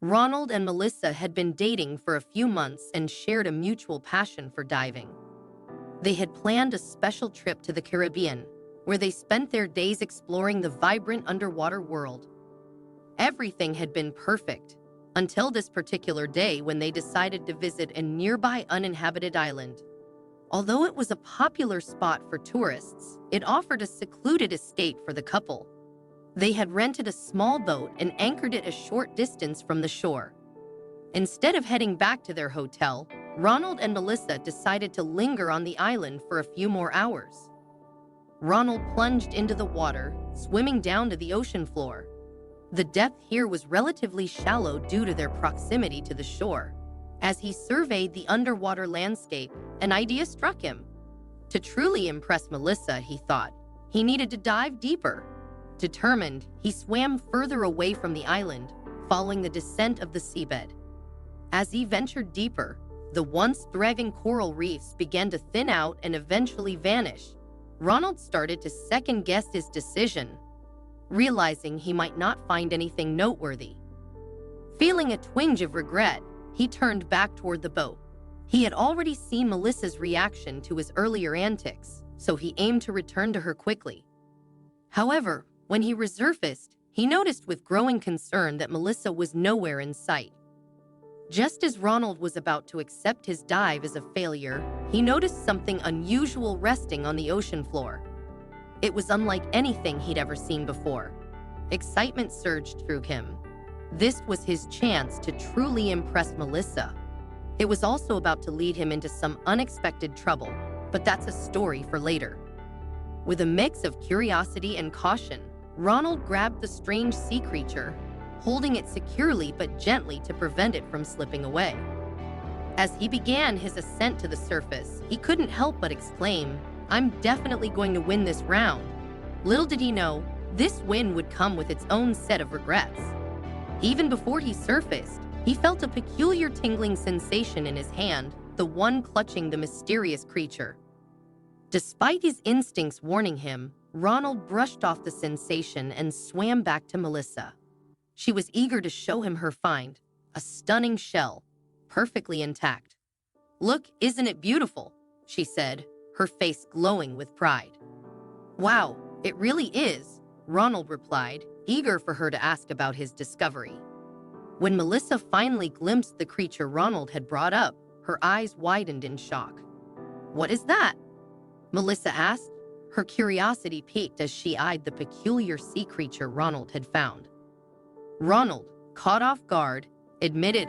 Ronald and Melissa had been dating for a few months and shared a mutual passion for diving. They had planned a special trip to the Caribbean, where they spent their days exploring the vibrant underwater world. Everything had been perfect, until this particular day when they decided to visit a nearby uninhabited island. Although it was a popular spot for tourists, it offered a secluded escape for the couple. They had rented a small boat and anchored it a short distance from the shore. Instead of heading back to their hotel, Ronald and Melissa decided to linger on the island for a few more hours. Ronald plunged into the water, swimming down to the ocean floor. The depth here was relatively shallow due to their proximity to the shore. As he surveyed the underwater landscape, an idea struck him. To truly impress Melissa, he thought, he needed to dive deeper. Determined, he swam further away from the island, following the descent of the seabed. As he ventured deeper, the once thriving coral reefs began to thin out and eventually vanish. Ronald started to second-guess his decision, realizing he might not find anything noteworthy. Feeling a twinge of regret, he turned back toward the boat. He had already seen Melissa's reaction to his earlier antics, so he aimed to return to her quickly. However, when he resurfaced, he noticed with growing concern that Melissa was nowhere in sight. Just as Ronald was about to accept his dive as a failure, he noticed something unusual resting on the ocean floor. It was unlike anything he'd ever seen before. Excitement surged through him. This was his chance to truly impress Melissa. It was also about to lead him into some unexpected trouble, but that's a story for later. With a mix of curiosity and caution, Ronald grabbed the strange sea creature, holding it securely but gently to prevent it from slipping away. As he began his ascent to the surface, he couldn't help but exclaim, "I'm definitely going to win this round." Little did he know, this win would come with its own set of regrets. Even before he surfaced, he felt a peculiar tingling sensation in his hand, the one clutching the mysterious creature. Despite his instincts warning him, Ronald brushed off the sensation and swam back to Melissa. She was eager to show him her find, a stunning shell, perfectly intact. "Look, isn't it beautiful?" she said, her face glowing with pride. "Wow, it really is," Ronald replied, eager for her to ask about his discovery. When Melissa finally glimpsed the creature Ronald had brought up, her eyes widened in shock. "What is that?" Melissa asked, her curiosity piqued as she eyed the peculiar sea creature Ronald had found. Ronald, caught off guard, admitted,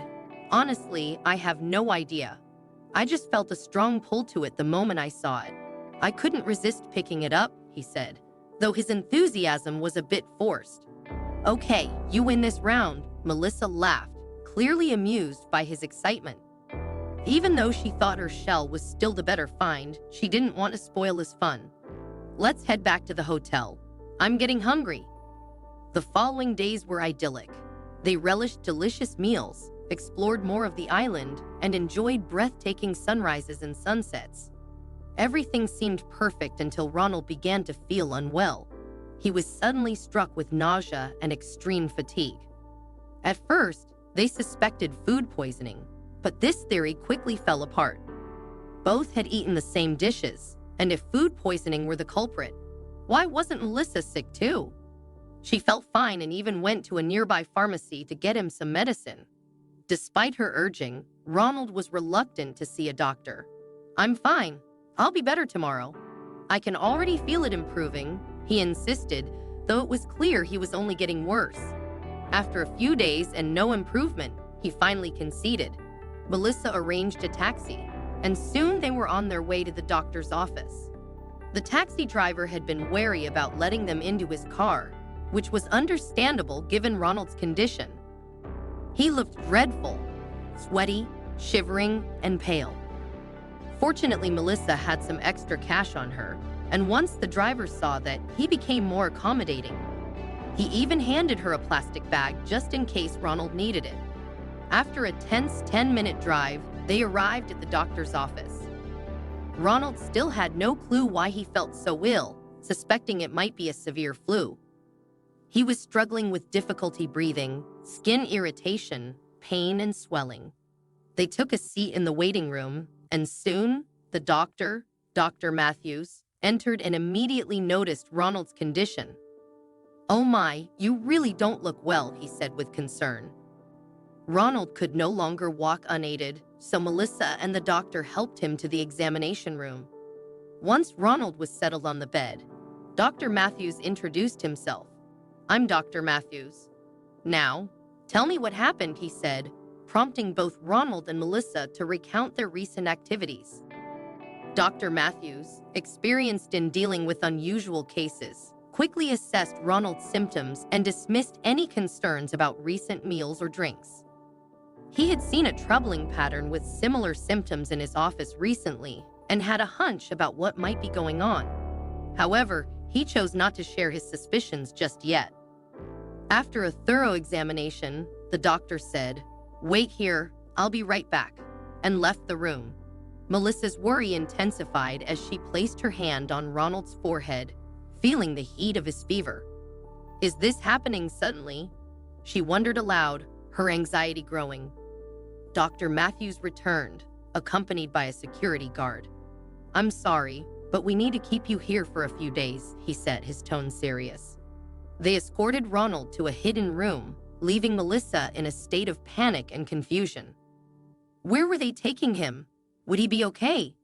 "Honestly, I have no idea. I just felt a strong pull to it the moment I saw it. I couldn't resist picking it up," he said, though his enthusiasm was a bit forced. "Okay, you win this round," Melissa laughed, clearly amused by his excitement. Even though she thought her shell was still the better find, she didn't want to spoil his fun. "Let's head back to the hotel. I'm getting hungry." The following days were idyllic. They relished delicious meals, explored more of the island, and enjoyed breathtaking sunrises and sunsets. Everything seemed perfect until Ronald began to feel unwell. He was suddenly struck with nausea and extreme fatigue. At first, they suspected food poisoning, but this theory quickly fell apart. Both had eaten the same dishes, and if food poisoning were the culprit, why wasn't Melissa sick too? She felt fine and even went to a nearby pharmacy to get him some medicine. Despite her urging, Ronald was reluctant to see a doctor. "I'm fine. I'll be better tomorrow. I can already feel it improving," he insisted, though it was clear he was only getting worse. After a few days and no improvement, he finally conceded. Melissa arranged a taxi, and soon they were on their way to the doctor's office. The taxi driver had been wary about letting them into his car, which was understandable given Ronald's condition. He looked dreadful, sweaty, shivering, and pale. Fortunately, Melissa had some extra cash on her, and once the driver saw that, he became more accommodating. He even handed her a plastic bag just in case Ronald needed it. After a tense 10-minute drive, they arrived at the doctor's office. Ronald still had no clue why he felt so ill, suspecting it might be a severe flu. He was struggling with difficulty breathing, skin irritation, pain, and swelling. They took a seat in the waiting room, and soon the doctor, Dr. Matthews, entered and immediately noticed Ronald's condition. "Oh my, you really don't look well," he said with concern. Ronald could no longer walk unaided, so Melissa and the doctor helped him to the examination room. Once Ronald was settled on the bed, Dr. Matthews introduced himself. "I'm Dr. Matthews. Now, tell me what happened," he said, prompting both Ronald and Melissa to recount their recent activities. Dr. Matthews, experienced in dealing with unusual cases, quickly assessed Ronald's symptoms and dismissed any concerns about recent meals or drinks. He had seen a troubling pattern with similar symptoms in his office recently and had a hunch about what might be going on. However, he chose not to share his suspicions just yet. After a thorough examination, the doctor said, "Wait here, I'll be right back," and left the room. Melissa's worry intensified as she placed her hand on Ronald's forehead, feeling the heat of his fever. "Is this happening suddenly?" she wondered aloud, her anxiety growing. Dr. Matthews returned, accompanied by a security guard. "I'm sorry, but we need to keep you here for a few days," he said, his tone serious. They escorted Ronald to a hidden room, leaving Melissa in a state of panic and confusion. Where were they taking him? Would he be okay?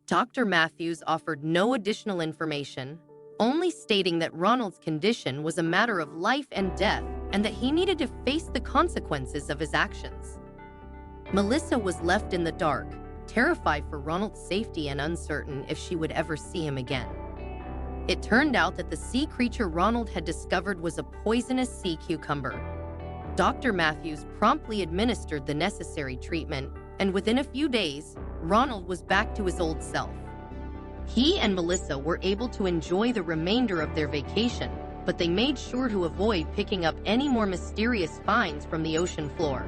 Dr. Matthews offered no additional information, only stating that Ronald's condition was a matter of life and death and that he needed to face the consequences of his actions. Melissa was left in the dark, terrified for Ronald's safety and uncertain if she would ever see him again. It turned out that the sea creature Ronald had discovered was a poisonous sea cucumber. Dr. Matthews promptly administered the necessary treatment, and within a few days, Ronald was back to his old self. He and Melissa were able to enjoy the remainder of their vacation, but they made sure to avoid picking up any more mysterious finds from the ocean floor.